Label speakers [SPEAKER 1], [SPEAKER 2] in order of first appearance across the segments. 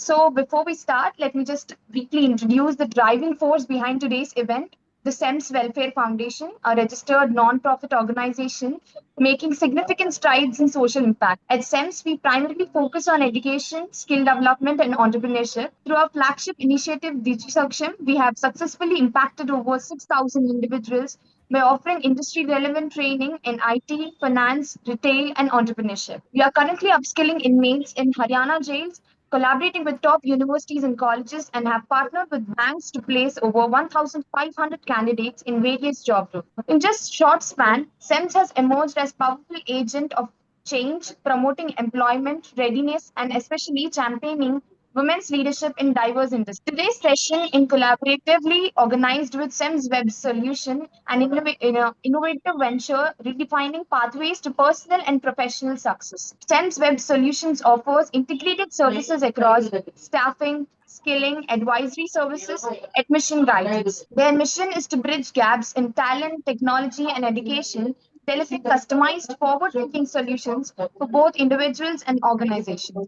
[SPEAKER 1] So, before we start, let me just briefly introduce the driving force behind today's event. The SEMS Welfare Foundation, a registered non-profit organization making significant strides in social impact. At SEMS, we primarily focus on education, skill development, and entrepreneurship. Through our flagship initiative, DigiSaksham, we have successfully impacted over 6,000 individuals by offering industry relevant training in IT, finance, retail, and entrepreneurship. We are currently upskilling inmates in Haryana jails, collaborating with top universities and colleges, and have partnered with banks to place over 1,500 candidates in various job roles. In just short span, SEMS has emerged as powerful agent of change, promoting employment readiness and especially championing women's leadership in diverse industries. Today's session in collaboratively organized with SEMS Web Solution, an innovative venture redefining pathways to personal and professional success. SEMS Web Solutions offers integrated services across staffing, skilling, advisory services, admission guidance. Their mission is to bridge gaps in talent, technology, and education, delivering customized, forward-looking solutions for both individuals and organizations.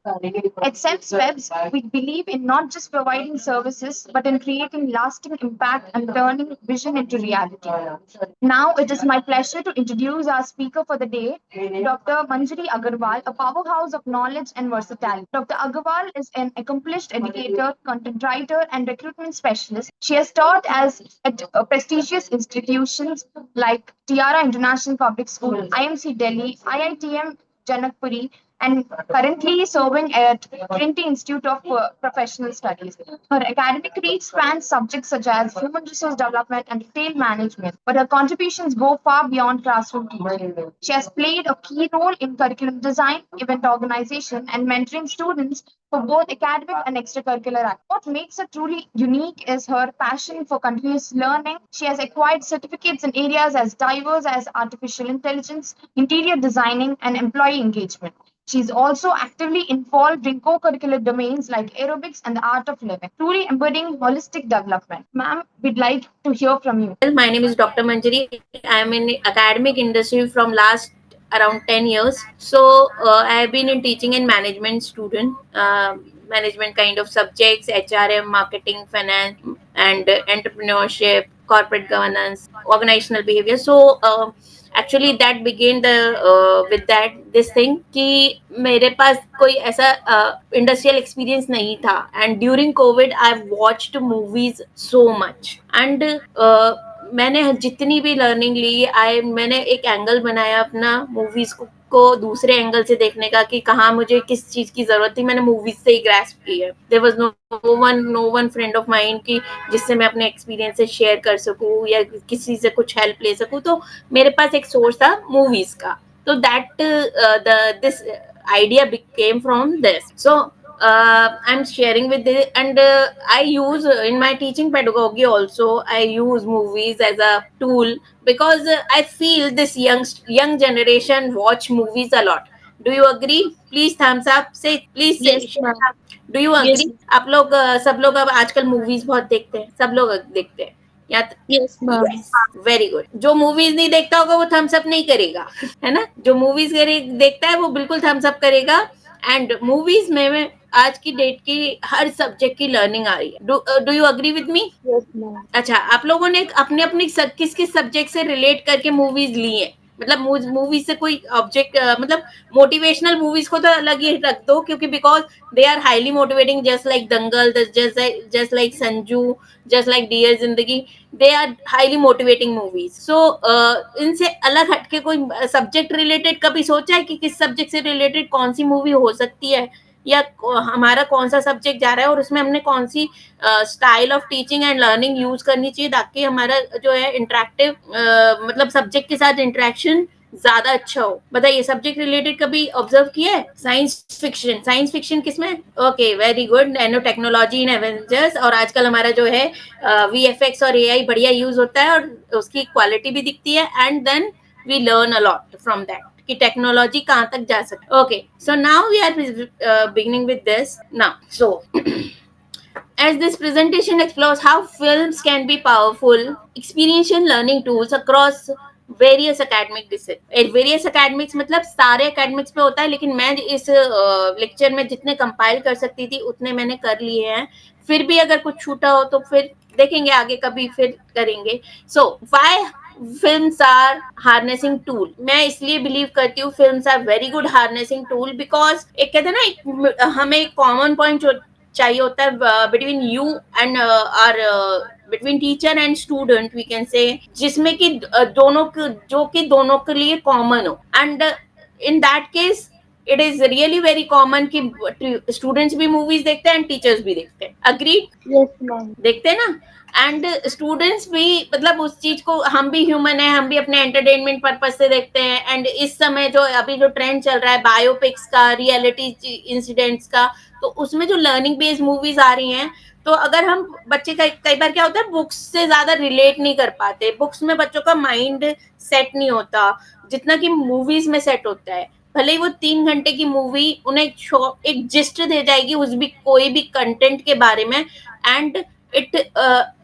[SPEAKER 1] At SEMS Webs, we believe in not just providing services, but in creating lasting impact and turning vision into reality. Now, it is my pleasure to introduce our speaker for the day, Dr. Manjari Agarwal, a powerhouse of knowledge and versatility. Dr. Agarwal is an accomplished educator, content writer, and recruitment specialist. She has taught at prestigious institutions like Tiara International Public School, IMC Delhi, IITM Janakpuri, and currently serving at Trinity Institute of Professional Studies. Her academic reach spans subjects such as human resource development and retail management, but her contributions go far beyond classroom teaching. She has played a key role in curriculum design, event organization, and mentoring students for both academic and extracurricular activities. What makes her truly unique is her passion for continuous learning. She has acquired certificates in areas as diverse as artificial intelligence, interior designing, and employee engagement. She's also actively involved in co-curricular domains like aerobics and the art of living, truly embodying holistic development. Ma'am, we'd like to hear from you.
[SPEAKER 2] Well, my name is Dr. Manjari. I am in academic industry from last around 10 years. So I have been in teaching and management student, management kind of subjects, HRM, marketing, finance, and entrepreneurship, corporate governance, organizational behavior. So actually that began the with that this thing कि मेरे पास कोई ऐसा industrial experience नहीं था and during Covid I watched movies so much and मैंने जितनी भी learning ली मैंने एक एंगल बनाया अपना मूवीज को दूसरे एंगल से देखने का कि कहाँ मुझे किस चीज की जरूरत थी मैंने मूवीज से ही ग्रास्प की है there was no one friend of mind की जिससे मैं अपने एक्सपीरियंस से शेयर कर सकूँ या किसी से कुछ हेल्प ले सकूँ तो मेरे पास एक सोर्स था मूवीज का तो that this idea came from this so I'm sharing with it and I use in my teaching pedagogy also I use movies as a tool because I feel this young generation watch movies a lot. Do you agree? Please thumbs up say please say
[SPEAKER 1] Yes, ma'am.
[SPEAKER 2] do you
[SPEAKER 1] Yes,
[SPEAKER 2] agree? आप लोग सब लोग अब आजकल movies बहुत देखते हैं सब लोग देखते हैं या
[SPEAKER 1] yes, ma'am.
[SPEAKER 2] Yes very good जो मूवीज नहीं देखता होगा वो थम्स अप नहीं करेगा है ना जो मूवीज देखता है वो बिल्कुल थम्स अप करेगा एंड मूवीज में आज की डेट की हर सब्जेक्ट की लर्निंग आ रही है do you agree with me
[SPEAKER 1] Yes, ma'am.
[SPEAKER 2] अच्छा आप लोगों ने अपने अपने किस किस सब्जेक्ट से रिलेट करके मूवीज ली है मतलब मूवीज से कोई ऑब्जेक्ट मतलब मोटिवेशनल मूवीज को तो अलग ही रख दो क्योंकि because they are highly motivating just like Dangal just like Sanju just like dear Zindagi they are highly motivating movies so इनसे अलग हटके कोई सब्जेक्ट रिलेटेड कभी सोचा है कि किस सब्जेक्ट से रिलेटेड कौन सी मूवी हो सकती है या हमारा कौन सा सब्जेक्ट जा रहा है और उसमें हमने कौन सी style of teaching and learning use करनी चाहिए ताकि हमारा जो है इंटरेक्टिव मतलब सब्जेक्ट के साथ इंटरेक्शन ज्यादा अच्छा हो बताइए सब्जेक्ट रिलेटेड कभी ऑब्जर्व किया है साइंस फिक्शन किसमें okay very good nano technology in Avengers और आजकल हमारा जो है वीएफएक्स और एआई बढ़िया यूज होता है और उसकी क्वालिटी भी दिखती है and then we learn a lot from that कि टेक्नोलॉजी कहाँ तक जा सकती okay so now we are beginning with this now so as this presentation explores how films can be powerful experiential learning tools across various academic various academics मतलब सारे academics पे होता है, लेकिन मैं इस लेक्चर में जितने कंपाइल कर सकती थी उतने मैंने कर लिए हैं। फिर भी अगर कुछ छूटा हो तो फिर देखेंगे आगे कभी, फिर करेंगे। So why films are harnessing tool? मैं इसलिए बिलीव करती हूँ films are very good harnessing tool, because एक कहते हैं ना, हमें एक कॉमन पॉइंट चाहिए होता है between you and are between teacher and student, we can say, जिसमें कि दोनों जो कि दोनों के लिए कॉमन हो। And in that case it is really very common कि स्टूडेंट्स भी मूवीज देखते हैं एंड टीचर्स भी देखते हैं। अग्री?
[SPEAKER 1] Yes, ma'am.
[SPEAKER 2] देखते हैं ना। एंड स्टूडेंट्स भी, मतलब उस चीज को, हम भी ह्यूमन है, हम भी अपने एंटरटेनमेंट पर्पज से देखते हैं। एंड इस समय जो अभी जो ट्रेंड चल रहा है बायोपिक्स का, रियलिटी इंसिडेंट्स का, तो उसमें जो लर्निंग बेस्ड मूवीज आ रही हैं, तो अगर हम बच्चे कई बार क्या होता है, बुक्स से ज्यादा रिलेट नहीं कर पाते, बुक्स में बच्चों का माइंड सेट नहीं होता जितना कि मूवीज में सेट होता है। भले ही वो 3 घंटे की मूवी उन्हें एक जिस्ट दे जाएगी उस भी कोई भी कंटेंट के बारे में, एंड इट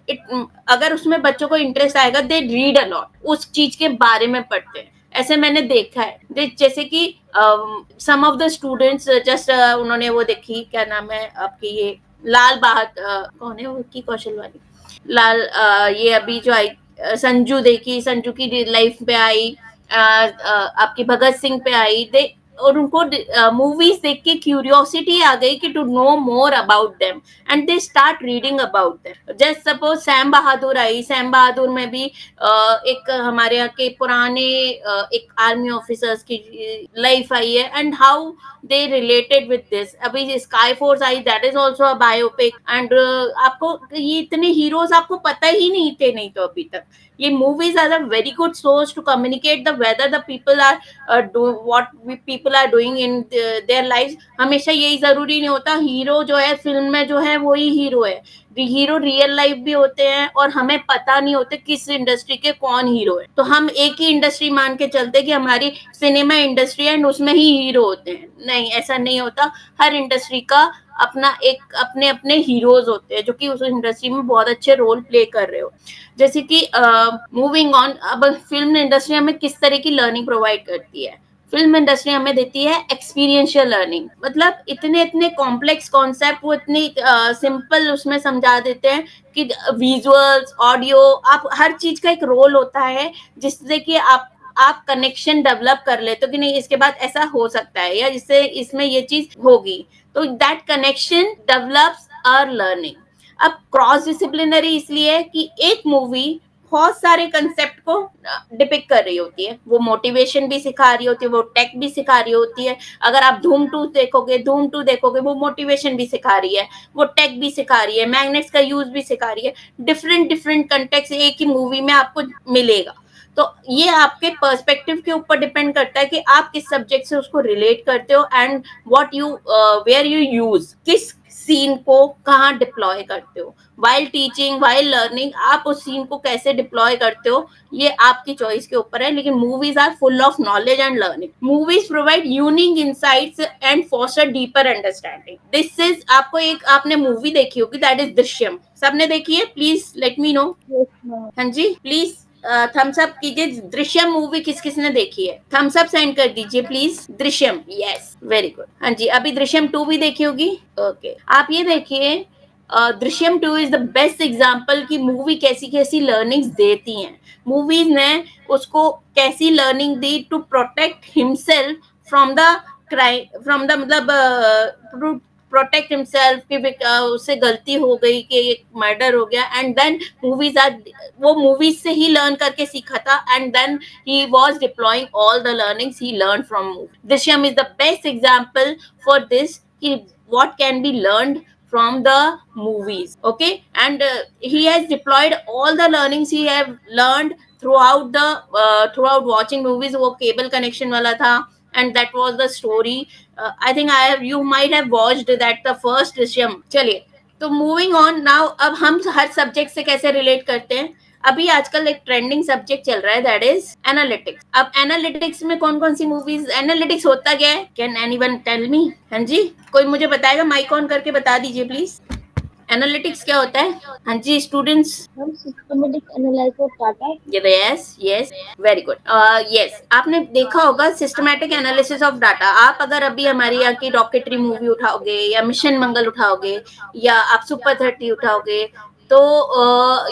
[SPEAKER 2] इट अगर उसमें बच्चों को इंटरेस्ट आएगा, दे रीड अलॉट, उस चीज के बारे में पढ़ते हैं। ऐसे मैंने देखा है, जैसे कि सम ऑफ द स्टूडेंट्स जस्ट उन्होंने वो देखी, क्या नाम है आपकी, ये लाल बहादुर, कौन है वो, की कौशल वाली, ये अभी जो आई, संजू देखी, संजू की लाइफ पे आई, आपकी भगत सिंह पे आई, दे, और उनको मूवीज देख के क्यूरियोसिटी आ गई कि to know more about them, and they start reading about them. Just suppose Sam Bahadur आई, सैम बहादुर में भी एक हमारे यहाँ के पुराने एक आर्मी ऑफिसर्स की लाइफ आई है, and how they related with this. अभी स्काई फोर्स आई, that is also a biopic, एंड आपको ये इतने हीरोज आपको पता ही नहीं थे, नहीं तो अभी तक ये movies are a very good source to communicate the whether the people are what people are doing in their lives। हमेशा यही जरूरी नहीं होता हीरो जो है फिल्म में जो है वही हीरो है, हीरो रियल लाइफ भी होते हैं, और हमें पता नहीं होते किस इंडस्ट्री के कौन हीरो है। तो हम एक ही इंडस्ट्री मान के चलते कि हमारी सिनेमा इंडस्ट्री है एंड उसमें ही हीरो होते हैं, नहीं, ऐसा नहीं होता। हर इंडस्ट्री का अपना एक अपने अपने हीरोज होते हैं जो कि उस इंडस्ट्री में बहुत अच्छे रोल प्ले कर रहे हो। जैसे कि मूविंग ऑन, अब फिल्म इंडस्ट्री हमें किस तरह की लर्निंग प्रोवाइड करती है? फिल्म इंडस्ट्री हमें देती है एक्सपीरियंशियल लर्निंग, मतलब इतने इतने कॉम्प्लेक्स कॉन्सेप्ट वो इतनी सिंपल उसमें समझा देते हैं कि विजुअल्स, ऑडियो, आप हर चीज का एक रोल होता है जिससे कि आप कनेक्शन डेवलप कर लेते हो कि नहीं इसके बाद ऐसा हो सकता है, या इससे इसमें ये चीज होगी, तो that connection develops our learning. अब क्रॉस डिसिप्लिनरी इसलिए है कि एक मूवी बहुत सारे कंसेप्ट को डिपिक्ट कर रही होती है, वो मोटिवेशन भी सिखा रही होती है, वो टेक भी सिखा रही होती है। अगर आप धूम 2 देखोगे वो मोटिवेशन भी सिखा रही है, वो टेक भी सिखा रही है, मैग्नेट्स का यूज भी सिखा रही है। डिफरेंट डिफरेंट कंटेक्ट एक ही मूवी में आपको मिलेगा। तो ये आपके पर्सपेक्टिव के ऊपर डिपेंड करता है कि आप किस सब्जेक्ट से उसको रिलेट करते हो, and what you where you use, किस सीन को कहाँ डिप्लॉय करते हो। वाइल टीचिंग, वाइल लर्निंग, आप उस सीन को कैसे डिप्लॉय करते हो ये आपकी चॉइस के ऊपर है, लेकिन movies are full of knowledge and learning. Movies provide unique insights and foster deeper understanding. This is, आपको एक आपने मूवी देखी होगी, दैट इज दृश्यम। सबने देखी है? Please let me no.
[SPEAKER 1] Yes, ma'am.
[SPEAKER 2] हाँ जी, प्लीज थम्स अप कीजिए। दृश्यम मूवी किस किसने देखी है? थम्स अप सेंड कर दीजिए please. Drishyam, yes, very good. हाँ जी, अभी दृश्यम 2 भी देखी होगी। ओके, आप ये देखिए, Drishyam 2 is the best example की मूवी कैसी कैसी लर्निंग्स देती हैं। मूवीज ने उसको कैसी लर्निंग दी to protect himself from the crime, from the मतलब प्रोटेक्ट हिमसेल्फ कि उससे गलती हो गई कि एक मर्डर हो गया, एंड देन मूवीज आर, वो मूवीज से ही लर्न करके सीखा था, and then he was deploying all the learnings he learn from movie. Drishyam is the best example for this कि what can be learned from the movies, okay, and he has deployed all the learnings he have learned throughout watching movies। वो cable connection वाला था, and that was the story। I think you might have watched that the first Drishyam। चलिए, तो moving on now, अब हम हर subject से कैसे relate करते हैं। अभी आजकल एक ट्रेंडिंग सब्जेक्ट चल रहा है, दैट इज एनालिटिक्स। अब एनालिटिक्स में कौन कौन सी मूवीज, एनालिटिक्स होता क्या है, कैन एनीवन टेल मी? हाँ जी, कोई मुझे बताएगा? माइक ऑन करके बता दीजिए प्लीज। एनालिटिक्स क्या होता है? हाँ जी स्टूडेंट्स।
[SPEAKER 3] हम systematic analysis of data.
[SPEAKER 2] Yes yes, very good. Yes, आपने देखा होगा सिस्टमैटिक एनालिसिस ऑफ डाटा। आप अगर अभी हमारी यहाँ की रॉकेटरी मूवी उठाओगे या मिशन मंगल उठाओगे या आप सुपर 30 उठाओगे, तो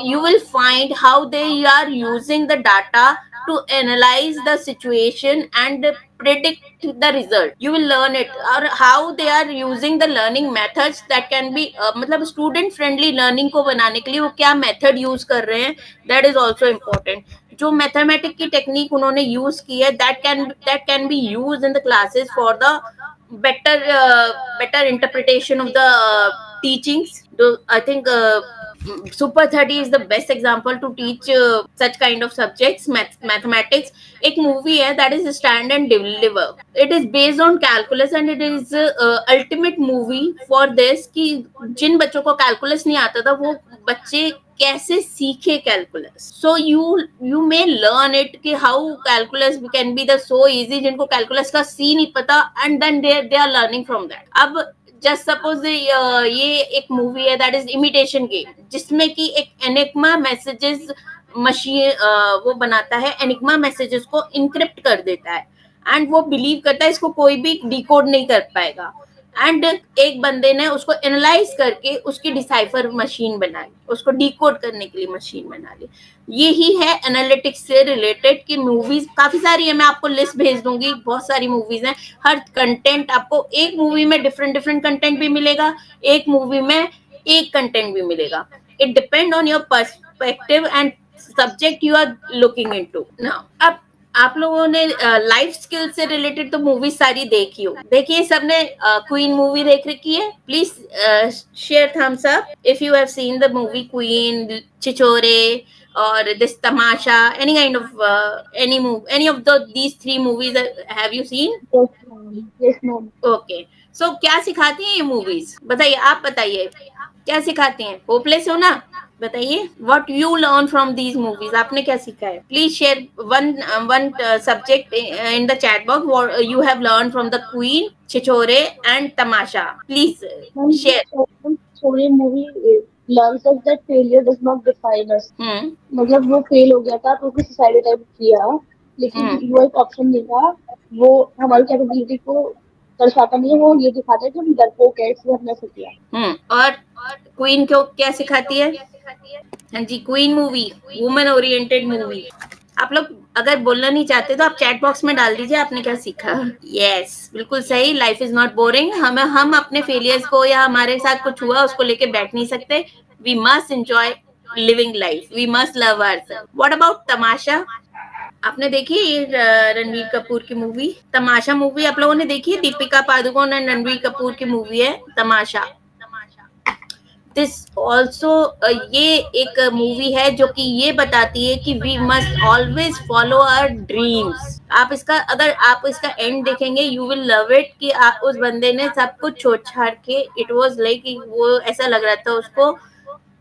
[SPEAKER 2] you will find how they are using the data to analyze the situation and predict the result. You will learn it, or how they are using the learning methods that can be मतलब student friendly learning को बनाने के लिए वो क्या method use कर रहे हैं, that is also important. जो मैथमेटिक की टेक्निक उन्होंने यूज की है, that can be used in the classes for the better better interpretation of the teachings. I think Super 30 is the best example to teach such kind of subjects, mathematics. एक movie है that is Stand and Deliver. It is based on calculus and it is ultimate movie for this कि जिन बच्चों को calculus नहीं आता था वो बच्चे कैसे सीखे calculus. So you may learn it कि how calculus can be the so easy, जिनको कैलकुलस का सी नहीं पता, and then they are learning from that. अब जस्ट सपोज ये एक मूवी है दैट इज इमिटेशन गेम, जिसमें कि एक एनिग्मा मैसेजेस मशीन वो बनाता है, एनिग्मा मैसेजेस को इनक्रिप्ट कर देता है एंड वो बिलीव करता है इसको कोई भी डिकोड नहीं कर पाएगा. एंड एक बंदे ने उसको एनालाइज करके उसकी डिसाइफर मशीन बनाई, उसको डिकोड करने के लिए मशीन बना ली. यही है एनालिटिक्स से रिलेटेड की मूवीज काफी सारी है, मैं आपको लिस्ट भेज दूंगी, बहुत सारी मूवीज हैं. हर कंटेंट आपको एक मूवी में डिफरेंट डिफरेंट कंटेंट भी मिलेगा, एक मूवी में एक कंटेंट भी मिलेगा. It depend on your perspective and subject you are looking into. Now अब आप लोगों ने लाइफ स्किल से रिलेटेड तो मूवी सारी देखी हो. देखिए सबने क्वीन मूवी देख रखी है? Please share thumbs up if you have seen the movie Queen, Chhichhore और this Tamasha, any kind of any of these three movies have you seen?
[SPEAKER 3] Yes ma'am.
[SPEAKER 2] Okay, so क्या सिखाती हैं ये मूवीज? बताइए, आप बताइए क्या सिखाती हैं? होपलेस हो ना? बताइए what you learn from these movies. आपने क्या सीखा है? Please share one subject in the chat box what you have learned from the Queen, Chhichhore and Tamasha. Please share.
[SPEAKER 3] छोरे movie learns us that failure does not define us. मतलब वो fail हो गया था तो उसने सुसाइड टाइप किया, लेकिन वो एक ऑप्शन नहीं था, वो हमारी कैपेबिलिटी को दर्शाता नहीं है, वो ये दिखाता है कि हम डरपोक है इसलिए हमने ऐसा किया.
[SPEAKER 2] और क्वीन को क्या सिखाती है? हाँ जी, Queen movie women oriented movie. आप लोग अगर बोलना नहीं चाहते तो आप चैट बॉक्स में डाल दीजिए आपने क्या सीखा. यस, बिल्कुल सही. Life is not boring. हम अपने फेलियर्स को या हमारे साथ कुछ हुआ उसको लेके बैठ नहीं सकते. We must enjoy living life, we must love ourselves. What about Tamasha? आपने देखी ये रणवीर कपूर की मूवी तमाशा मूवी? आप लोगों ने देखी है? दीपिका पादुकोण और रणवीर कपूर की मूवी है तमाशा. दिस ऑल्सो ये एक मूवी है जो कि ये बताती है कि we must always follow our dreams. आप इसका अगर आप इसका एंड देखेंगे यू विल लव इट कि उस बंदे ने सब कुछ छोड़ छाड़ के, इट वाज लाइक वो ऐसा लग रहा था उसको.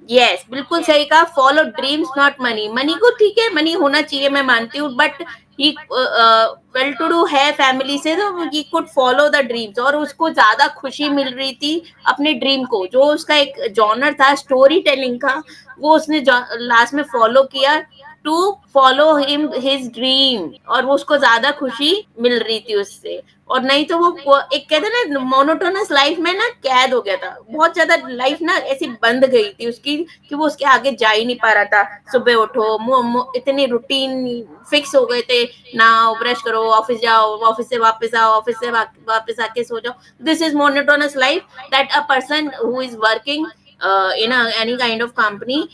[SPEAKER 2] यस, बिल्कुल सही कहा. Follow dreams not money. Money को ठीक है, मनी होना चाहिए, मैं मानती हूँ, but he well to do है फैमिली से, तो he could follow the dreams. और उसको ज्यादा खुशी मिल रही थी अपने ड्रीम को, जो उसका एक जॉनर था स्टोरी टेलिंग का, वो उसने लास्ट में फॉलो किया to follow him his dream, और वो उसको ज्यादा खुशी मिल रही थी उससे. और नहीं तो वो एक कहते ना मोनोटोनस लाइफ में ना कैद हो गया था, बहुत ज्यादा लाइफ ना ऐसी बंद गई थी उसकी कि वो उसके आगे जा ही नहीं पा रहा था. सुबह उठो, इतनी रूटीन फिक्स हो गए थे, नहाओ, ब्रश करो, ऑफिस जाओ, ऑफिस से वापस आओ, ऑफिस से वापस आके सो जाओ. This is monotonous life that a person who is working in any kind of company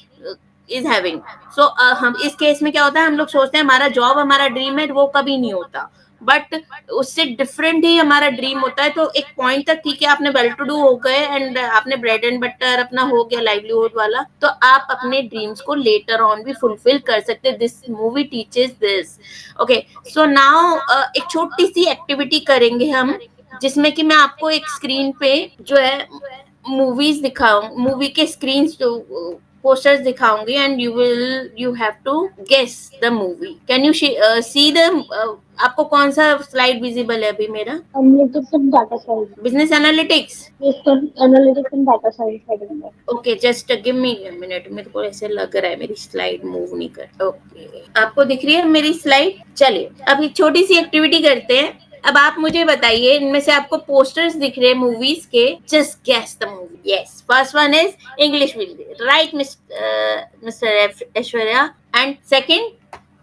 [SPEAKER 2] is having. So हम इस केस में क्या होता है, हम लोग सोचते हैं हमारा जॉब हमारा ड्रीम है, वो कभी नहीं होता, बट उससे डिफरेंट ही हमारा ड्रीम होता है. तो एक पॉइंट तक ठीक है, आपने वेल टू डू हो गए एंड आपने ब्रेड एंड बटर अपना हो गया लाइवलीहुड वाला, तो आप अपने ड्रीम्स को लेटर ऑन भी फुलफिल कर सकते हैं. This movie teaches this. Okay, so now एक छोटी सी एक्टिविटी करेंगे हम, जिसमें कि मैं आपको एक स्क्रीन पे जो है मूवीज दिखाऊं, मूवी के स्क्रीन पोस्टर्स दिखाऊंगी and you have to guess the movie. Can you see the आपको कौन सा स्लाइड विजिबल है अभी मेरा?
[SPEAKER 3] Analytics and data science.
[SPEAKER 2] Business analytics.
[SPEAKER 3] Analytics and data science heading है.
[SPEAKER 2] Okay, just give me a minute. मेरे को ऐसे लग रहा है मेरी स्लाइड मूव नहीं कर. ओके, आपको दिख रही है मेरी स्लाइड? चलिए अब एक छोटी सी एक्टिविटी करते हैं. अब आप मुझे बताइए, इनमें से आपको पोस्टर्स दिख रहे हैं मूवीज के. Just guess the movie. Yes, first one is English will right mister Aishwarya. And second,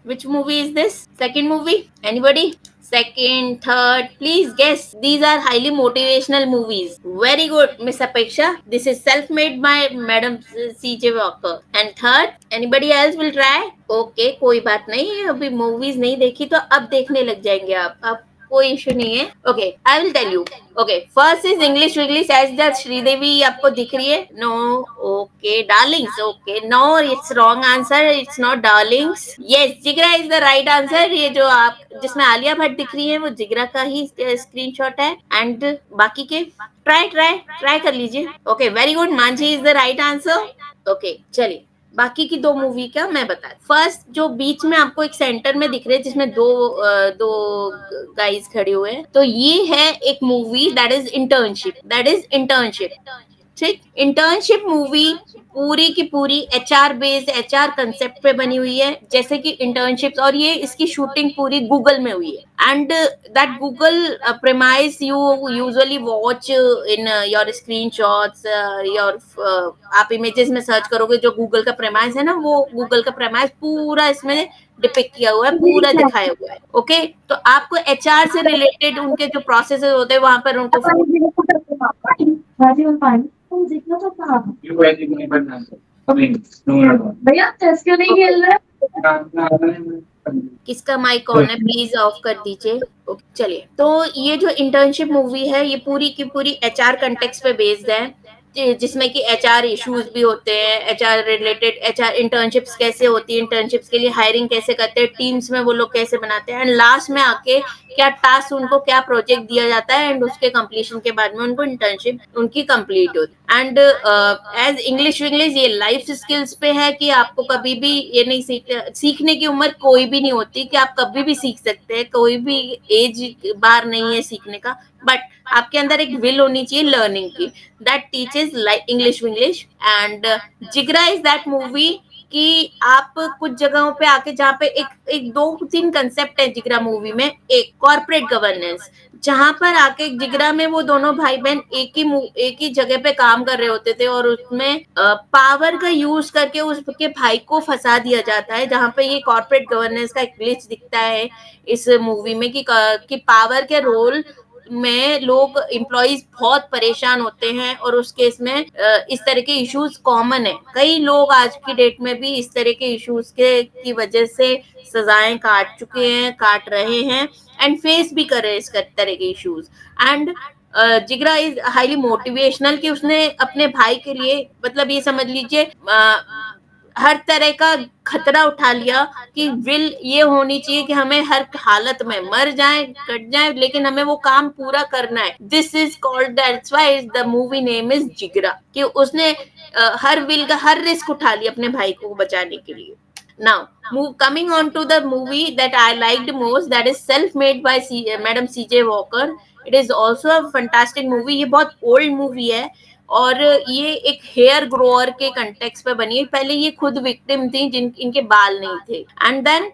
[SPEAKER 2] which movie is this? Second movie, anybody? Second, third, please guess. These are highly motivational movies. Very good, Miss Apeksha. This is self-made by Madam C.J. Walker. And third, anybody else will try? Okay, कोई बात नहीं, अभी movies नहीं देखी तो अब देखने लग जाएंगे आप. अब कोई इशू नहीं है. Okay, I will tell you. Okay, first is English Vinglish as the Sridevi आपको दिख रही है? No. Okay, Darlings. Okay, no, it's wrong answer. It's not Darlings. Yes, Jigra is the right answer. ये जो आप जिसमें आलिया भट्ट दिख रही है वो जिगरा का ही स्क्रीनशॉट है. एंड बाकी के ट्राई कर लीजिए. Okay, very good. Manjhi is the right answer. Okay, चलिए बाकी की दो मूवी का मैं बता. फर्स्ट जो बीच में आपको एक सेंटर में दिख रहे हैं जिसमें दो गाइस खड़े हुए हैं, तो ये है एक मूवी दैट इज इंटर्नशिप. ठीक, इंटर्नशिप मूवी पूरी की पूरी एचआर बेस्ड, एचआर कंसेप्ट पे बनी हुई है, जैसे कि इंटर्नशिप्स. और ये इसकी शूटिंग पूरी गूगल में हुई है. And that Google premise you usually watch in your screenshots, your आप इमेजेस में सर्च करोगे, जो गूगल का प्रेमाइस है ना, वो गूगल का प्रेमाइस पूरा इसमें डिपिक्ट किया हुआ है, पूरा दिखाया हुआ है. ओके, तो आपको एचआर से रिलेटेड उनके जो प्रोसेसेस होते हैं वहां पर उनको
[SPEAKER 1] भैया चेस क्यों नहीं खेल रहे?
[SPEAKER 2] किसका माइक ऑन है? प्लीज ऑफ कर दीजिए. ओके, चलिए. तो ये जो इंटर्नशिप मूवी है ये पूरी की पूरी एचआर कंटेक्स्ट पे बेस्ड है, जिसमें कि एचआर इश्यूज भी होते हैं, एचआर रिलेटेड, एचआर इंटर्नशिप्स कैसे होती है, इंटर्नशिप्स के लिए हायरिंग कैसे करते हैं, टीम्स में वो लोग कैसे बनाते हैं, एंड लास्ट में आके क्या टास्क उनको, क्या प्रोजेक्ट दिया जाता है, एंड उसके कंप्लीशन के बाद में उनको इंटर्नशिप उनकी कंप्लीट होती है. एंड एज इंग्लिश ये लाइफ स्किल्स पे है कि आपको कभी भी ये नहीं सीखने की उम्र कोई भी नहीं होती, कि आप कभी भी सीख सकते हैं, कोई भी एज बार नहीं है सीखने का. बट आपके अंदर एक विल होनी चाहिए लर्निंग की. That teaches like English. And Jigra is that movie कि आप कुछ जगहों पे आके, जहाँ पे एक दो तीन कंसेप्ट है जिगरा मूवी में. एक कॉर्पोरेट गवर्नेंस, जहां पर आके जिगरा में वो दोनों भाई बहन एक ही जगह पे काम कर रहे होते थे, और उसमें पावर का यूज करके उसके भाई को फंसा दिया जाता है, जहां पे ये कॉर्पोरेट गवर्नेंस का एक ग्लिच दिखता है इस मूवी में, कि पावर के रोल में लोग एम्प्लॉइज बहुत परेशान होते हैं, और उस केस में इस तरह के इश्यूज कॉमन है. कई लोग आज की डेट में भी इस तरह के इश्यूज की वजह से सजाएं काट रहे हैं, एंड फेस भी कर रहे हैं इस तरह के issues. And Jigra is highly motivational, कि उसने अपने भाई के लिए, मतलब ये समझ लीजिए, हर तरह का खतरा उठा लिया, कि विल ये होनी चाहिए कि हमें हर हालत में मर जाए, कट जाए, लेकिन हमें वो काम पूरा करना है. This is called, that's why the movie name is Jigra, कि उसने हर विल का हर रिस्क उठा लिया अपने भाई को बचाने के लिए. Now, coming on to the movie that I liked most, that is self-made by Madam C.J. Walker. It is also a fantastic movie. ये बहुत old movie है, और ये एक हेयर ग्रोअर के कंटेक्स्ट पे बनी है. पहले ये खुद विक्टिम थी इनके बाल नहीं थे, एंड देन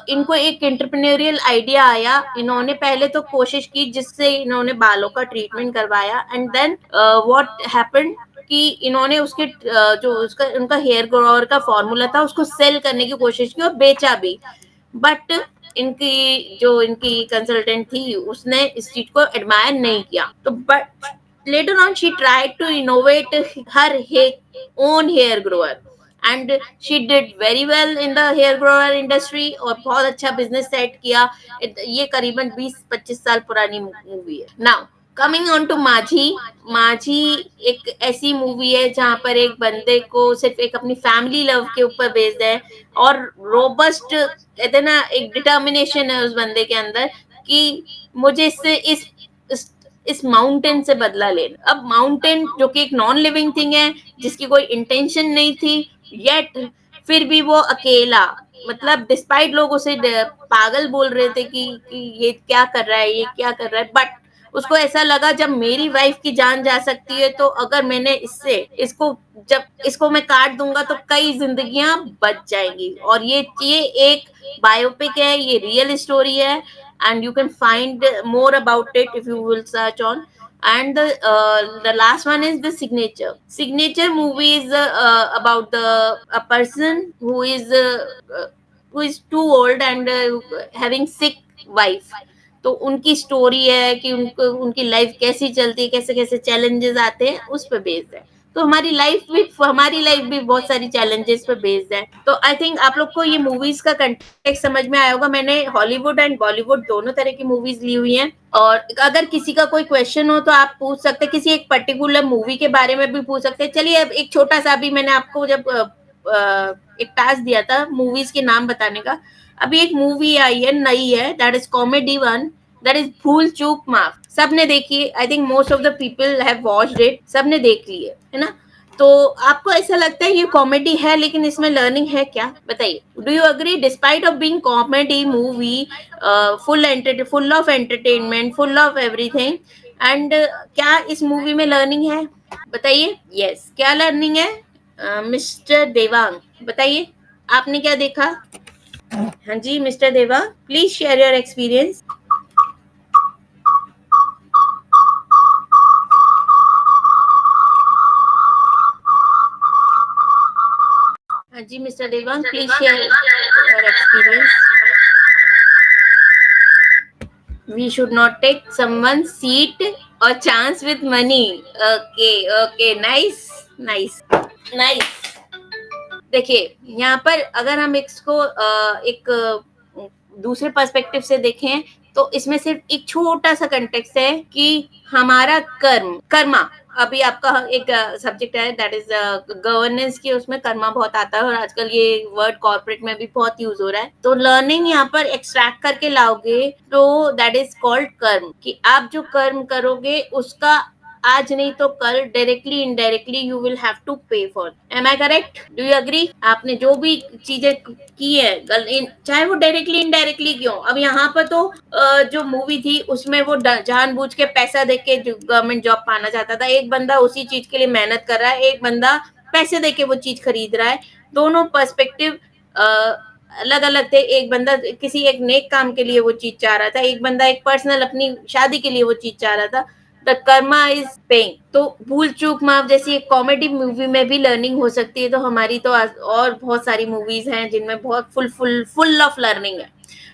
[SPEAKER 2] इनको एक एंटरप्रेन्योरियल आइडिया आया. इन्होंने पहले तो कोशिश की जिससे इन्होंने बालों का ट्रीटमेंट करवाया, एंड देन व्हाट हैपेंड कि इन्होंने उसके जो उनका हेयर ग्रोअर का फॉर्मूला था उसको सेल करने की कोशिश की और बेचा भी. बट इनकी कंसल्टेंट थी, उसने इस चीज को एडमायर नहीं किया. तो but later on she tried to innovate her own hair grower, and she did very well in the hair grower industry, और बहुत अच्छा बिजनेस सेट किया. ये करीबन 20-25 साल पुरानी मूवी है. नाउ कमिंग ऑन टू माझी एक ऐसी मूवी है जहां पर एक बंदे को सिर्फ एक अपनी फैमिली लव के ऊपर बेस्ड है, और रोबस्ट कहते हैं ना, एक डिटर्मिनेशन है उस बंदे के अंदर कि मुझे इससे इस माउंटेन से बदला लेना. अब माउंटेन जो कि एक नॉन लिविंग थिंग है, जिसकी कोई इंटेंशन नहीं थी, येट फिर भी वो अकेला, मतलब डिस्पाइट लोग उसे पागल बोल रहे थे कि ये क्या कर रहा है, ये क्या कर रहा है, बट उसको ऐसा लगा जब मेरी वाइफ की जान जा सकती है तो अगर मैंने इसको जब इसको मैं काट दूंगा तो कई जिंदगियां बच जाएंगी। और ये एक बायोपिक है, ये रियल स्टोरी है, and you can find more about it if you will search on. And the last one is the signature movie is about a person who is too old and having sick wife। तो उनकी story है कि उनको उनकी life कैसी चलती है, कैसे कैसे चैलेंजेस आते हैं, उस पर बेस्ड है। तो हमारी लाइफ भी बहुत सारी चैलेंजेस पे बेस्ड है। तो आई थिंक आप लोग को ये मूवीज का कंटेक्स्ट समझ में आया होगा। मैंने हॉलीवुड एंड बॉलीवुड दोनों तरह की मूवीज ली हुई हैं, और अगर किसी का कोई क्वेश्चन हो तो आप पूछ सकते हैं, किसी एक पर्टिकुलर मूवी के बारे में भी पूछ सकते हैं। चलिए अब एक छोटा सा, अभी मैंने आपको जब एक टास्क दिया था मूवीज के नाम बताने का, अभी एक मूवी आई है, नई है, that is comedy one, that is भूल चूक माफ। सबने देखी, I think most of the people have watched it, सबने देख ली है ना। तो आपको ऐसा लगता है ये कॉमेडी है लेकिन इसमें लर्निंग है क्या, बताइए? Do you agree? Despite of being comedy movie, full of entertainment, full of everything, and क्या इस मूवी में लर्निंग है, बताइए? यस, क्या लर्निंग है? मिस्टर देवांग बताइए, आपने क्या देखा? हाँ जी mister Devang, please share your experience. हाँ जी mister Devang, please share your experience. We should not take someone's seat or chance with money. Okay, nice। देखिए यहाँ पर अगर हम इसको एक दूसरे पर्सपेक्टिव से देखें तो इसमें सिर्फ एक छोटा सा कंटेक्स्ट है कि हमारा कर्मा, अभी आपका एक सब्जेक्ट है दैट इज गवर्नेंस की, उसमें कर्मा बहुत आता है और आजकल ये वर्ड कॉर्पोरेट में भी बहुत यूज हो रहा है। तो लर्निंग यहाँ पर एक्सट्रैक्ट करके लाओगे तो दैट इज कॉल्ड कर्म, कि आप जो कर्म करोगे उसका आज नहीं तो कल directly indirectly you will have to pay for. Am I correct? Do you agree? आपने जो भी चीजें की है, चाहे वो डायरेक्टली इनडायरेक्टली क्यों, अब यहाँ पर तो जो मूवी थी उसमें वो जानबूझ के पैसा देके के गवर्नमेंट जॉब पाना चाहता था। एक बंदा उसी चीज के लिए मेहनत कर रहा है, एक बंदा पैसे देके वो चीज खरीद रहा है। दोनों पर्सपेक्टिव अलग अलग थे। एक बंदा किसी एक नेक काम के लिए वो चीज चाह रहा था, एक बंदा एक पर्सनल अपनी शादी के लिए वो चीज चाह रहा था। The Karma is paying. तो भूल चूक माफ जैसी एक कॉमेडी मूवी में भी लर्निंग हो सकती है। तो हमारी तो और बहुत सारी मूवीज हैं जिनमें बहुत फुल ऑफ लर्निंग है।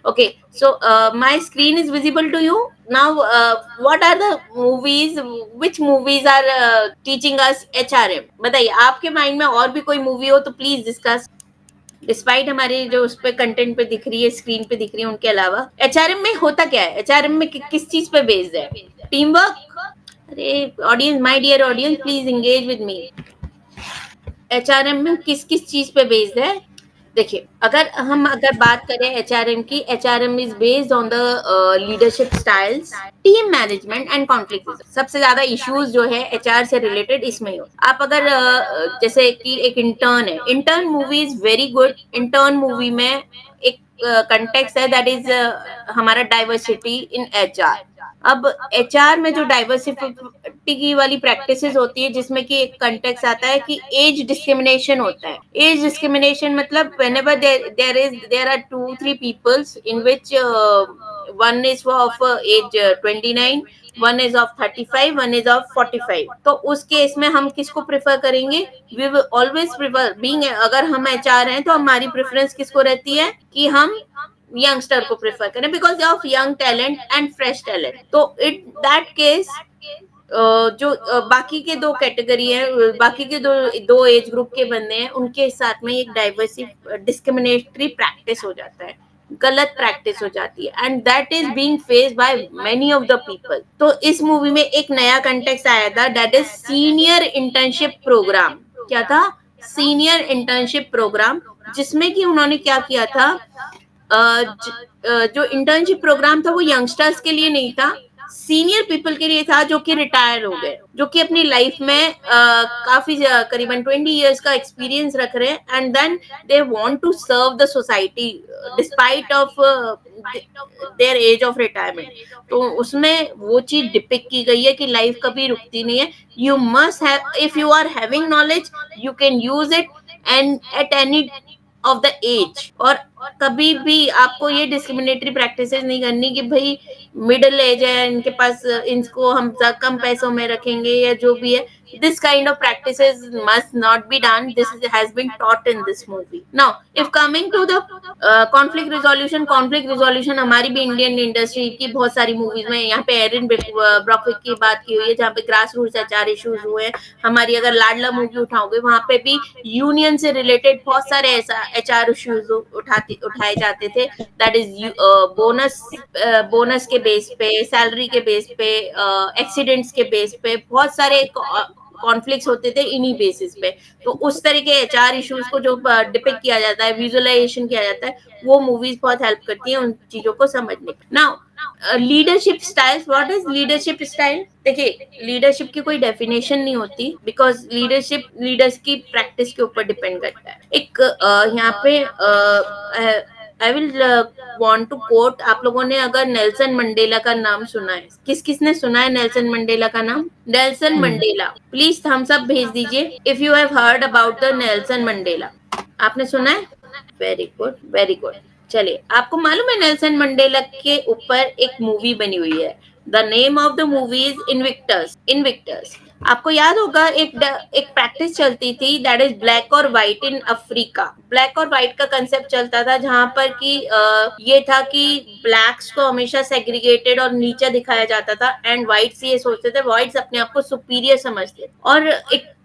[SPEAKER 2] Okay, so my screen is visible to you now. What are the movies? Which movies are teaching us HRM? बताइए, आपके माइंड में और भी कोई मूवी हो तो प्लीज डिस्कस। डिस्पाइट हमारे जो उस पे कंटेंट पे दिख रही है, स्क्रीन पे दिख रही है, उनके अलावा एचआरएम में होता क्या है? एचआरएम में किस चीज पे बेस्ड है? Team work? अरे audience, my dear audience, please engage with me. HRM में किस चीज पे बेस्ड है? देखिए, अगर बात करें एचआरएम की, HRM is based on the leadership styles, team management and conflict. सबसे ज्यादा इश्यूज जो है एचआर से रिलेटेड इसमें ही हो। आप अगर जैसे कि एक इंटर्न है, intern movie is very good. Intern movie में एक कंटेक्स्ट है दैट इज हमारा डाइवर्सिटी इन एचआर। अब एचआर में जो डाइवर्सिटी की वाली प्रैक्टिसेस होती है, जिसमें कि एक कंटेक्स्ट आता है कि एज डिस्क्रिमिनेशन होता है। एज डिस्क्रिमिनेशन मतलब whenever there are 2-3 peoples in which one is of age 29, one is of 35, one is of 45। तो उस केस में हम किसको प्रेफर करेंगे? We will always prefer being, अगर हम एचआर हैं तो हमारी प्रेफरेंस किसको रहती है कि हम यंगस्टर को प्रेफर करें because of young talent and fresh talent. तो इट दैट केस जो बाकी के दो कैटेगरी है, बाकी के दो एज ग्रुप के बंदे हैं, उनके साथ में एक डाइवर्सिव डिस्क्रिमिनेटरी प्रैक्टिस हो जाता है, गलत प्रैक्टिस हो जाती है, and that is being faced by many of the people. तो इस मूवी में एक नया कंटेक्स्ट आया था that is senior internship programme. क्या था? सीनियर इंटर्नशिप प्रोग्राम, जिसमें कि उन्होंने क्या किया था, जो इंटर्नशिप प्रोग्राम था वो यंगस्टर्स के लिए नहीं था, सीनियर पीपल के लिए था जो कि रिटायर हो गए, जो कि अपनी लाइफ में काफी करीबन 20 इयर्स का एक्सपीरियंस रख रहे हैं, and then they want to serve the society despite of their age of retirement. तो उसमें वो चीज डिपिक्ट की गई है कि लाइफ कभी रुकती नहीं है, you must have, if you are having knowledge you can use it and at any of the age. और कभी भी आपको ये डिस्क्रिमिनेटरी प्रैक्टिसेस नहीं करनी कि भाई मिडिल एज है इनके पास, इनको हम कम पैसों में रखेंगे या जो भी है। This kind of practices must not be done. This has been taught in this movie. Now, if coming to the conflict resolution हमारी भी इंडियन इंडस्ट्री की बहुत सारी मूवीज में, यहाँ पे एरिन ब्रॉकविक की बात की हुई है जहाँ पे ग्रास रूट्स एचआर इश्यूज हुए हैं। हमारी अगर लाडला मूवी उठाओगे वहां पे भी यूनियन से रिलेटेड बहुत सारे ऐसा एचआर इश्यूज उठाए जाते थे। दैट इज बोनस के बेस पे, सैलरी के बेस पे, एक्सीडेंट्स के बेस पे, बहुत सारे कॉन्फ्लिक्ट्स होते थे इन्हीं बेसिस पे। तो उस तरह के एचआर इश्यूज को जो डिपिक्ट किया जाता है, विजुअलाइजेशन किया जाता है, वो मूवीज बहुत हेल्प करती हैं उन चीजों को समझने। Now leadership styles, what is leadership style? देखिए, लीडरशिप की कोई डेफिनेशन नहीं होती, बिकॉज लीडरशिप लीडर्स की प्रैक्टिस के ऊपर डिपेंड करता है। एक यहाँ पे I will want to quote, आप लोगों ने अगर नेल्सन मंडेला का नाम सुना है, किस किसने सुना है नेल्सन मंडेला का नाम? Nelson Mandela, please thumbs up भेज दीजिए if you have heard about the Nelson Mandela. आपने सुना है? Very good, very good. चलिए, आपको मालूम है नेल्सन मंडेला के ऊपर एक मूवी बनी हुई है। The name of the movie is Invictus. Invictus, आपको याद होगा एक प्रैक्टिस चलती थी, दैट इज ब्लैक और व्हाइट इन अफ्रीका। ब्लैक और व्हाइट का कंसेप्ट चलता था जहां पर कि ये था कि ब्लैक्स को हमेशा सेग्रीगेटेड और नीचे दिखाया जाता था, एंड व्हाइट्स ये सोचते थे, व्हाइट्स अपने आप को सुपीरियर समझते। और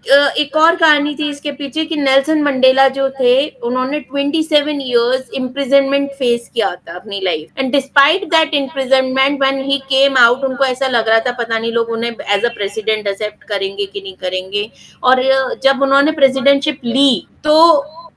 [SPEAKER 2] एक और कहानी थी इसके पीछे कि नेल्सन मंडेला जो थे, उन्होंने 27 इयर्स इम्प्रिजनमेंट फेस किया था अपनी life, and despite that imprisonment when he came out, उनको ऐसा लग रहा था पता नहीं लोग उन्हें एज अ प्रेसिडेंट एक्सेप्ट करेंगे कि नहीं करेंगे। और जब उन्होंने प्रेसिडेंटशिप ली तो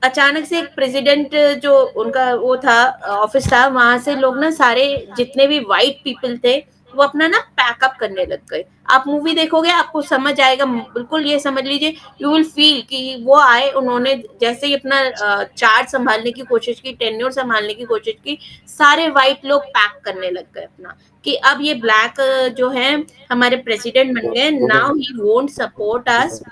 [SPEAKER 2] अचानक से एक प्रेसिडेंट जो उनका वो था ऑफिस था, वहां से लोग ना सारे जितने भी व्हाइट पीपल थे वो अपना ना पैकअप करने लग गए। आप मूवी देखोगे आपको समझ आएगा, बिल्कुल ये समझ लीजिए, यू विल फील कि वो आए, उन्होंने जैसे ही अपना चार्ज संभालने की कोशिश की, टेन्योर संभालने की कोशिश की, सारे व्हाइट लोग पैक करने लग गए अपना, कि अब ये ब्लैक जो है हमारे प्रेसिडेंट बन गए, now he won't support us,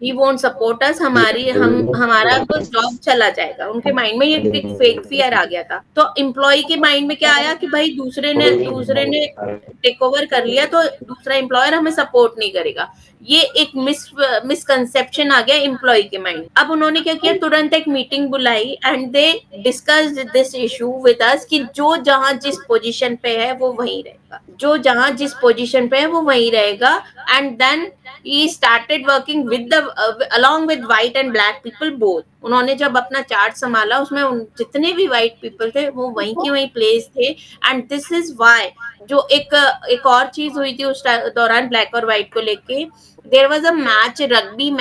[SPEAKER 2] he won't support us, हमारा तो जॉब चला जाएगा। उनके माइंड में ये एक फेक फियर आ गया था। तो एम्प्लॉय के माइंड में क्या आया कि भाई दूसरे ने टेक ओवर कर लिया तो दूसरा एम्प्लॉयर हमें सपोर्ट नहीं करेगा। ये एक मिसकंसेप्शन आ गया एम्प्लॉय के माइंड। अब उन्होंने क्या किया, तुरंत एक मीटिंग बुलाई and they discussed this issue with us कि जो जहां जिस पोजीशन पे है वो वहीं रहेगा, जो जहां जिस पोजीशन पे है वो वहीं रहेगा। And then he started working with the along with white and black people both। उन्होंने जब अपना चार्ट संभाला उसमें जितने भी व्हाइट पीपल थे वो वहीं की वहीं प्लेस थे। एंड दिस इज व्हाई जो एक और चीज हुई थी उस दौरान ब्लैक और व्हाइट को लेके, there was a match, rugby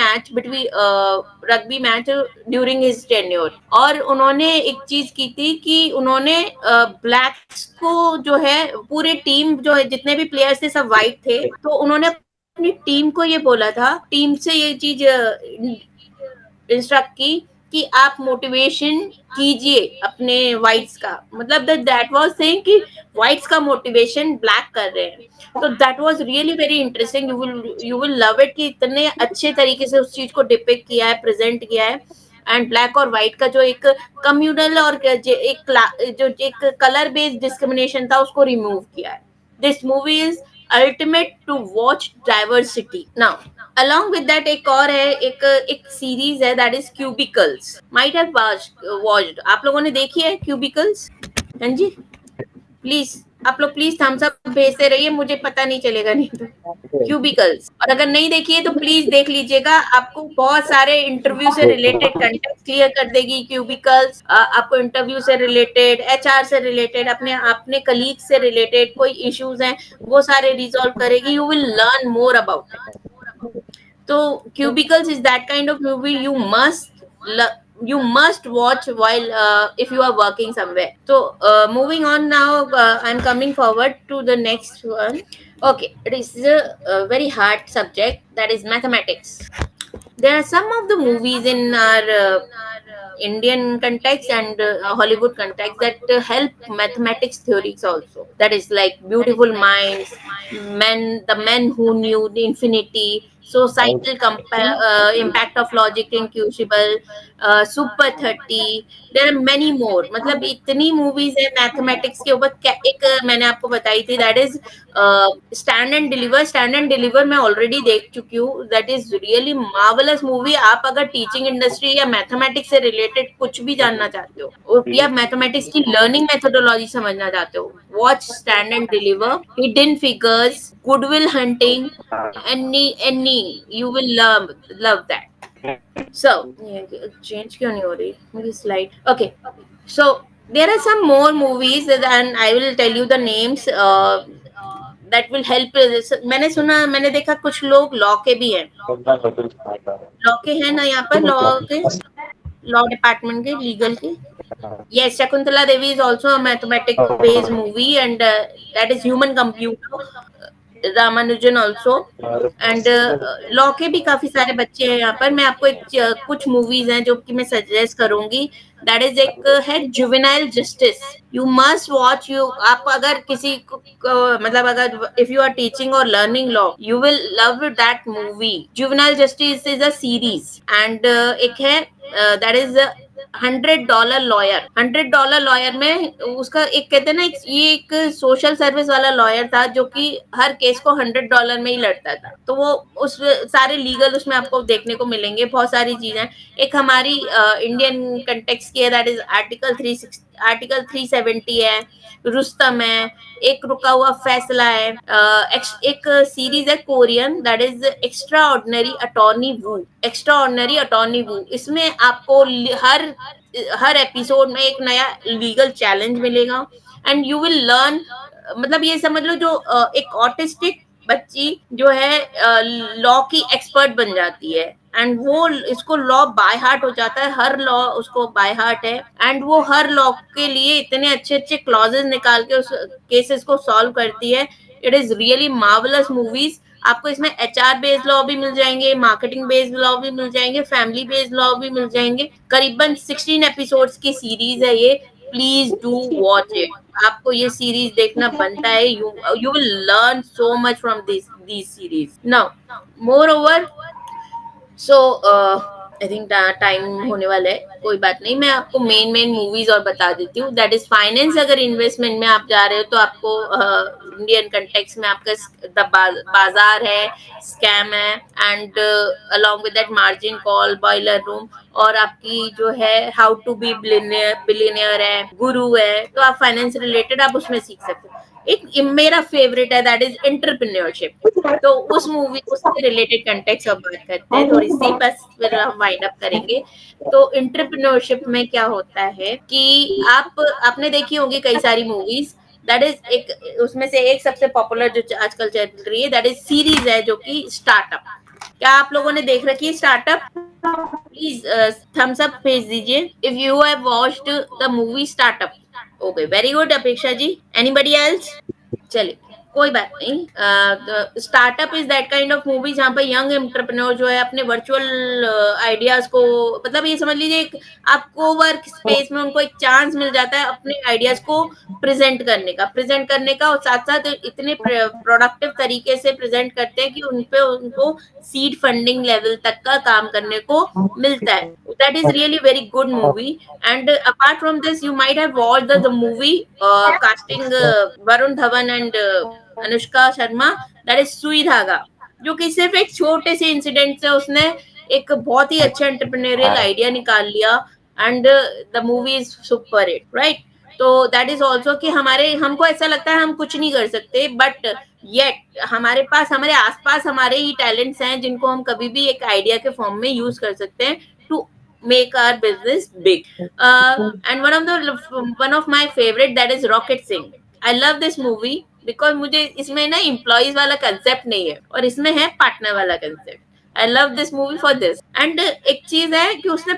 [SPEAKER 2] match during his tenure. और उन्होंने एक चीज की थी कि उन्होंने ब्लैक्स को जो है पूरे टीम जो है जितने भी प्लेयर्स थे सब व्हाइट थे, तो उन्होंने अपनी टीम को ये बोला था, टीम से ये चीज इंस्ट्रक्ट की कि आप मोटिवेशन कीजिए अपने व्हाइट्स का, मतलब दैट वाज सेइंग कि व्हाइट्स का मोटिवेशन ब्लैक कर रहे हैं। तो that was really very interesting, you will love it कि इतने अच्छे तरीके से उस चीज को डिपिक्ट किया है, प्रेजेंट किया है। एंड ब्लैक और व्हाइट का जो एक कम्युनल और जो एक कलर बेस्ड डिस्क्रिमिनेशन था उसको रिमूव किया है। This movie is ultimate to watch diversity। Now along with that एक और है, एक सीरीज है that is Cubicles, might have watched। आप लोगों ने देखी है Cubicles? हाँ जी, प्लीज आप लोग प्लीज थम्स अप भेजते रहिए, मुझे पता नहीं चलेगा नहीं तो। क्यूबिकल्स, और अगर नहीं देखी है तो प्लीज देख लीजिएगा, आपको बहुत सारे इंटरव्यू से रिलेटेड कंटेंट क्लियर कर देगी क्यूबिकल्स। आपको इंटरव्यू से रिलेटेड, एचआर से रिलेटेड, अपने कलीग से रिलेटेड कोई इश्यूज हैं वो सारे रिजॉल्व करेगी। You will learn more about it. तो Cubicles is that kind of movie you must you must watch while if you are working somewhere. So moving on now, I'm coming forward to the next one. Okay, it is a very hard subject, that is mathematics. There are some of the movies in our Indian context and Hollywood context that help mathematics theories also. That is like Beautiful Minds, the Men Who Knew the Infinity, Societal Impact of Logic in Crucible, Super 30. There are many more. मतलब इतनी movies है mathematics के ऊपर. एक मैंने आपको बताई थी, that is stand and deliver. Stand and deliver मैं ऑलरेडी देख चुकी हूँ. That is really marvellous movie. आप अगर टीचिंग इंडस्ट्री या मैथमेटिक्स से रिलेटेड कुछ भी जानना चाहते हो या मैथमेटिक्स की लर्निंग मेथोडोलॉजी समझना चाहते हो, watch stand and deliver. Hidden figures, Good Will Hunting, any you will love that. So change क्यों नहीं हो रही मेरी slide? Okay, so there are some more movies and I will tell you the names that will help. मैंने देखा कुछ लोग law के भी हैं. लॉ के हैं ना यहाँ पर, लॉ डिपार्टमेंट के, लीगल के. Yes, Shakuntala Devi is also a mathematics based movie, and that is Human Computer. Ramanujan also. And law के भी काफी सारे बच्चे हैं यहाँ पर. मैं आपको कुछ मूवीज हैं जो कि मैं सजेस्ट करूंगी. दैट इज एक है juvenile justice. You must watch. आप अगर किसी मतलब अगर इफ यू आर टीचिंग और learning law, you will love that movie. Juvenile justice is a series. And एक है दैट इज $100 लॉयर. $100 में उसका एक कहते हैं ना, ये एक सोशल सर्विस वाला लॉयर था जो कि हर केस को $100 में ही लड़ता था. तो वो उस सारे लीगल उसमें आपको देखने को मिलेंगे. बहुत सारी चीजें. एक हमारी इंडियन कंटेक्स्ट की है, दैट इज आर्टिकल 370 है. रुस्तम है. एक रुका हुआ फैसला है. एक सीरीज है Korean, that is extra ordinary attorney Woo. इसमें आपको हर एपिसोड में एक नया लीगल चैलेंज मिलेगा एंड यू विल लर्न. मतलब ये समझ लो जो एक ऑटिस्टिक बच्ची जो है लॉ की एक्सपर्ट बन जाती है एंड वो इसको लॉ बाय हार्ट हो जाता है. हर लॉ उसको बाय हार्ट है एंड वो हर लॉ के लिए इतने अच्छे अच्छे क्लॉजेस निकाल के उस केसेस को सॉल्व करती है. It is really marvellous movies. आपको इसमें HR बेस्ड लॉ भी मिल जाएंगे, मार्केटिंग बेस्ड लॉ भी मिल जाएंगे, फैमिली बेस्ड लॉ भी मिल जाएंगे. करीबन 16 एपिसोड्स की सीरीज है ये. Please do watch it. आपको ये सीरीज देखना बनता है. You will learn so much from this series. Now more over, so I think time होने वाला है. कोई बात नहीं, मैं आपको मेन मूवीज और बता देती हूँ. That is finance. अगर इन्वेस्टमेंट में आप जा रहे हो तो आपको इंडियन कंटेक्स्ट में आपका बाजार है, स्कैम है, and along with that margin call, boiler room, और आपकी जो है हाउ टू बी बिलियनियर है, गुरु है. तो आप फाइनेंस रिलेटेड आप उसमें सीख सकते हो. एक मेरा फेवरेट है, दैट इज एंटरप्रेन्योरशिप. तो उस मूवी उससे रिलेटेड कंटेक्स्ट अब बात करते हैं थोड़ी सी, बस फिर हम वाइंड अप करेंगे. तो एंटरप्रेन्योरशिप में क्या होता है कि आपने देखी होगी कई सारी मूवीज. दैट इज एक उसमें से एक सबसे पॉपुलर जो आजकल चल रही है, दैट इज सीरीज है जो कि स्टार्टअप. क्या आप लोगों ने देख रखी है स्टार्टअप? प्लीज थम्स अप भेज दीजिए if you have watched the movie Startup. Okay, very good Apeksha ji. Anybody else? चलिए, कोई बात नहीं. Startup is that kind of movie जहाँ पर यंग एंटरप्रेन्योर जो है अपने वर्चुअल आइडियाज को, मतलब ये समझ लीजिए आपको वर्क स्पेस में उनको एक चांस मिल जाता है अपने आइडियाज को प्रेजेंट करने का और साथ साथ इतने प्रोडक्टिव तरीके से प्रेजेंट करते हैं कि उनको सीड फंडिंग लेवल तक का काम करने को मिलता है. That is really very good movie. And apart from this you might have watched the movie casting Varun Dhawan and Anushka Sharma, that is सुई धागा, जो कि सिर्फ एक छोटे से इंसिडेंट से उसने एक बहुत ही अच्छा एंटरप्रेन्योरियल आइडिया निकाल लिया and the movie is super hit, right? तो दैट इज ऑल्सो कि हमको ऐसा लगता है हम कुछ नहीं कर सकते, बट येट हमारे आसपास हमारे ही टैलेंट्स हैं जिनको हम कभी भी एक आइडिया के फॉर्म में यूज कर सकते हैं to make our business big. And one of my favorite, that is Rocket Singh. I love this movie because मुझे इसमें ना एम्प्लॉइज वाला कंसेप्ट नहीं है और इसमें है पार्टनर वाला concept. I love this movie for this. And एक चीज है कि उसने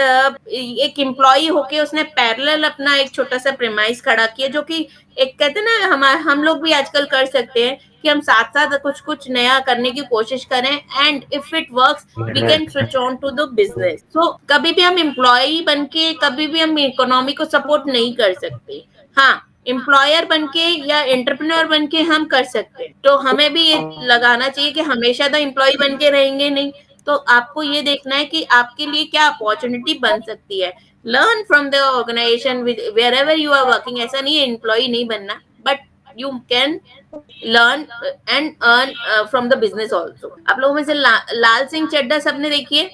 [SPEAKER 2] एक एम्प्लॉय होके उसने पैरेलल अपना एक छोटा सा प्रेमाइस खड़ा किया, जो कि एक कहते हैं ना, हम लोग भी आजकल कर सकते हैं कि हम साथ साथ कुछ कुछ नया करने की कोशिश करें, and if it works we can switch on to the business. So कभी भी हम एम्प्लॉय बन के कभी भी हम इकोनॉमी को सपोर्ट नहीं कर सकते। हाँ, एम्प्लॉयर बन के या एंटरप्रेन्योर बन के हम कर सकते हैं। तो हमें भी ये लगाना चाहिए कि हमेशा तो एम्प्लॉय बन के रहेंगे नहीं, तो आपको ये देखना है कि आपके लिए क्या अपॉर्चुनिटी बन सकती है। Learn from the organisation wherever you are working. ऐसा नहीं है एम्प्लॉय नहीं बनना, but you can learn and earn from the business also. आप लोगों में से लाल सिंह चड्ढा सबने देखी है?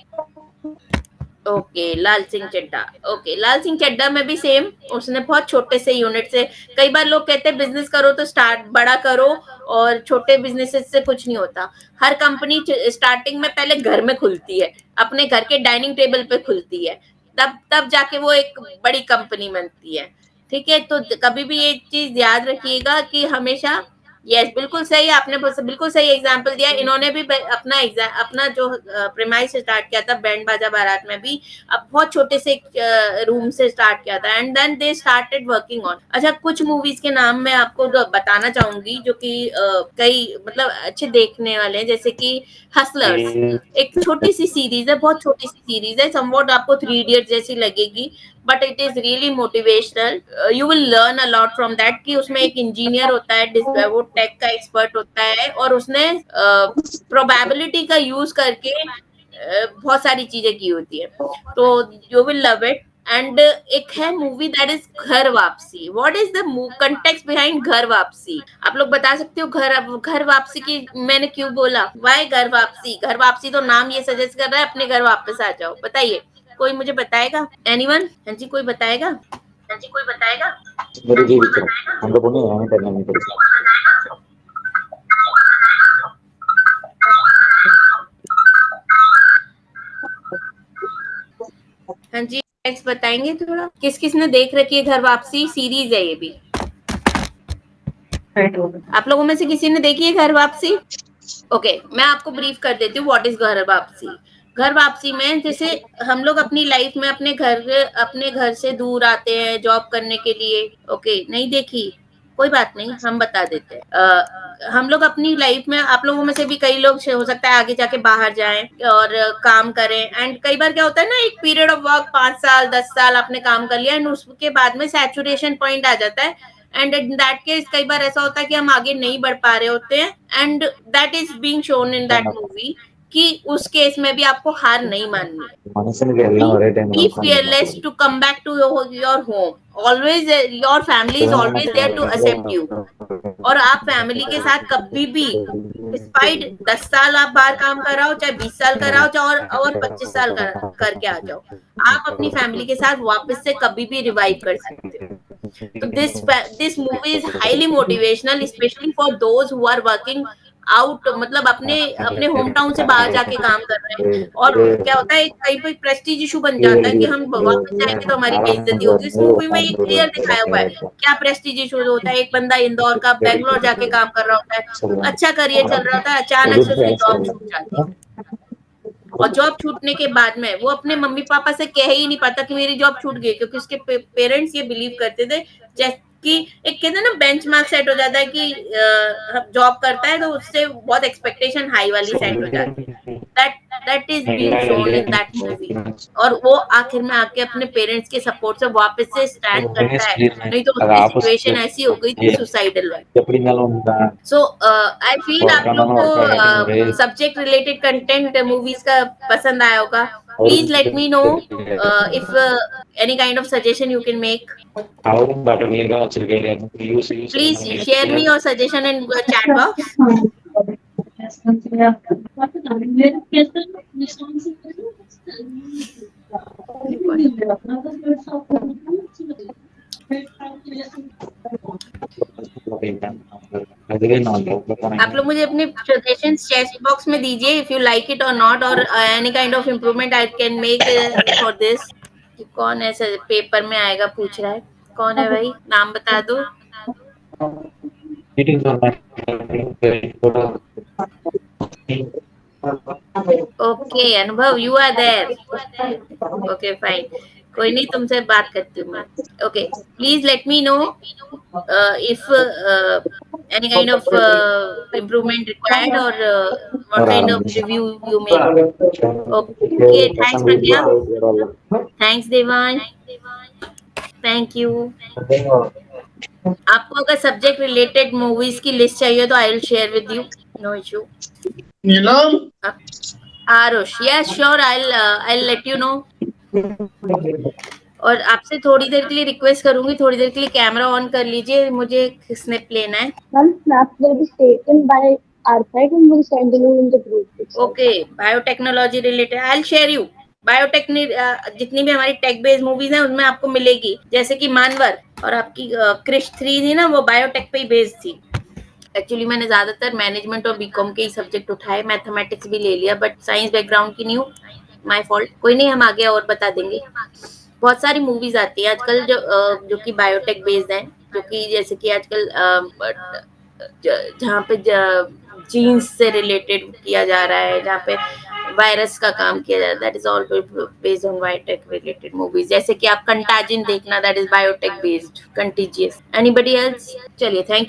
[SPEAKER 2] ओके, लाल सिंह चड्ढा। ओके, लाल सिंह चड्ढा में भी सेम, उसने बहुत छोटे से यूनिट से, कई बार लोग कहते हैं बिजनेस करो तो स्टार्ट बड़ा करो और छोटे बिजनेसेस से कुछ नहीं होता। हर कंपनी स्टार्टिंग में पहले घर में खुलती है, अपने घर के डाइनिंग टेबल पे खुलती है, तब तब जाके वो एक बड़ी कंपनी बनती है। ठीक है, तो कभी भी ये चीज याद रखिएगा कि हमेशा, यस बिल्कुल सही, आपने बिल्कुल सही एग्जांपल दिया। इन्होंने भी अपना जो प्रेमाइस स्टार्ट किया था बैंड बाजा बारात में भी, अब बहुत छोटे से रूम से स्टार्ट किया था, and then they started working on. अच्छा, कुछ मूवीज के नाम मैं आपको बताना चाहूंगी जो कि कई मतलब अच्छे देखने वाले हैं, जैसे कि हसलर्स, एक छोटी सी सीरीज है, बहुत छोटी सी सीरीज है, समवॉट आपको 3 इडियट्स जैसी लगेगी, but it is really motivational. You will learn a lot from that. कि उसमें एक इंजीनियर होता है, वो टेक का एक्सपर्ट होता है, और उसने प्रोबेबिलिटी का यूज करके बहुत सारी चीजें की होती है, तो you will love it. And एक है मूवी दैट इज घर वापसी। What is the context behind घर वापसी? आप लोग बता सकते हो घर वापसी की मैंने क्यों बोला? वाई घर वापसी? घर वापसी तो नाम ये सजेस्ट कर रहा है अपने घर वापस आ जाओ। बताइए, कोई मुझे बताएगा? एनीवन? हाँ जी, कोई बताएगा? हाँ जी, कोई बताएगा?
[SPEAKER 4] हमको बोलने हमें करना नहीं पड़ता।
[SPEAKER 2] हाँ जी, नेक्स्ट बताएंगे थोड़ा, किस किस ने देख रखी है घर वापसी? सीरीज है ये भी। आप लोगों में से किसी ने देखी है घर वापसी? ओके, मैं आपको ब्रीफ कर देती हूँ व्हाट इज घर वापसी। घर वापसी में जैसे हम लोग अपनी लाइफ में अपने घर से दूर आते हैं जॉब करने के लिए। ओके, नहीं देखी, कोई बात नहीं, हम बता देते हैं। हम लोग अपनी लाइफ में, आप लोगों में से भी कई लोग हो सकता है आगे जाके बाहर जाएं और काम करें, एंड कई बार क्या होता है ना, एक पीरियड ऑफ वर्क 5 साल 10 साल आपने काम कर लिया, एंड उसके बाद में सैचुरेशन पॉइंट आ जाता है, एंड इन दैट केस कई बार ऐसा होता है कि हम आगे नहीं बढ़ पा रहे होते हैं, and that is being shown in that movie कि उस केस में भी आपको हार नहीं माननी। Be fearless to come back to your home. Always, your family is always there to accept you. और आप फैमिली के साथ कभी भी, डिस्पाइट 10 साल आप बाहर काम कर रहा हो, चाहे 20 साल कर रहा हो, चाहे और 25 साल करके आ जाओ, आप अपनी फैमिली के साथ वापस से कभी भी रिवाइव कर सकते हो। तो this movie is highly motivational, specially for those who are working out, मतलब अपने होम टाउन से बाहर जाके काम कर रहे हैं। और क्या होता है, कहीं पे प्रेस्टीज इशू बन जाता है कि हम वापस जाएंगे तो हमारी बेइज्जती होगी। इस मूवी में ये क्लियर दिखाया हुआ है क्या प्रेस्टीज इशू होता है। एक बंदा इंदौर का बेंगलोर जाके काम कर रहा होता है, अच्छा करियर चल रहा होता है, अचानक से उसकी जॉब छूट जाती है, और जॉब छूटने के बाद में वो अपने मम्मी पापा से कह ही नहीं पाता कि मेरी जॉब छूट गई, क्योंकि उसके पेरेंट्स ये बिलीव करते थे कि एक कहते हैं ना बेंचमार्क सेट हो जाता है कि जॉब करता है तो उससे बहुत एक्सपेक्टेशन हाई वाली सेट हो जाती है। That is being shown in that movie. और वो आखिर में आके अपने पेरेंट्स के सपोर्ट से वापस से स्टैंड करता है, नहीं तो उसकी सिचुएशन ऐसी हो गई थी सुसाइडल वाली। सो आई फील आप लोग को सब्जेक्ट रिलेटेड कंटेंट मूवीज का पसंद आया होगा। Please let me know if any kind of suggestion you can make. Please share me your suggestion in chat box. आप लोग मुझे अपने सजेशंस चैट बॉक्स में दीजिए, इफ यू लाइक इट और नॉट, और any kind of improvement I can make for this. कौन ऐसा पेपर में आएगा पूछ रहा है, कौन है भाई, नाम बता दो। Okay Anubhav, you are there. Okay fine, कोई नहीं, तुमसे बात करती हूँ मैं. Okay, please let me know if any kind of improvement required or what kind of review you make. Okay, thanks Pragya. Thanks Devan. Thank you. आपको अगर subject related movies की लिस्ट चाहिए तो I will share with you, no issue.
[SPEAKER 5] Neelam,
[SPEAKER 2] Aarush, yes sure, I let you know. और आपसे थोड़ी देर के लिए रिक्वेस्ट करूंगी, थोड़ी देर के लिए कैमरा ऑन कर लीजिए, मुझे एक स्निप लेना है.
[SPEAKER 3] Some snaps will be taken by our side and we'll send you in the group.
[SPEAKER 2] Okay, biotechnology related I will share you. Biotech जितनी भी हमारी टेक बेस्ड मूवीज हैं उनमें आपको मिलेगी, जैसे कि मानवर और आपकी क्रिश 3 थी ना, वो बायोटेक पे ही बेस्ड थी. एक्चुअली मैंने ज्यादातर मैनेजमेंट और बीकॉम के ही सब्जेक्ट उठाए, मैथमेटिक्स भी ले लिया, बट साइंस बैकग्राउंड की नहीं हूँ, माय फॉल्ट. कोई नहीं, हम आगे और बता देंगे. बहुत सारी मूवीज आती है आजकल जो कि बायोटेक बेस्ड हैं, जो कि जैसे कि आजकल जहाँ पे जीन्स से रिलेटेड किया जा रहा है, जहाँ पे वायरस का काम किया जा रहा है, that is all based on biotech related movies. जैसे कि आप कंटाजिन देखना, that is biotech based, contiguous. Anybody else? चलिए, थैंक यू.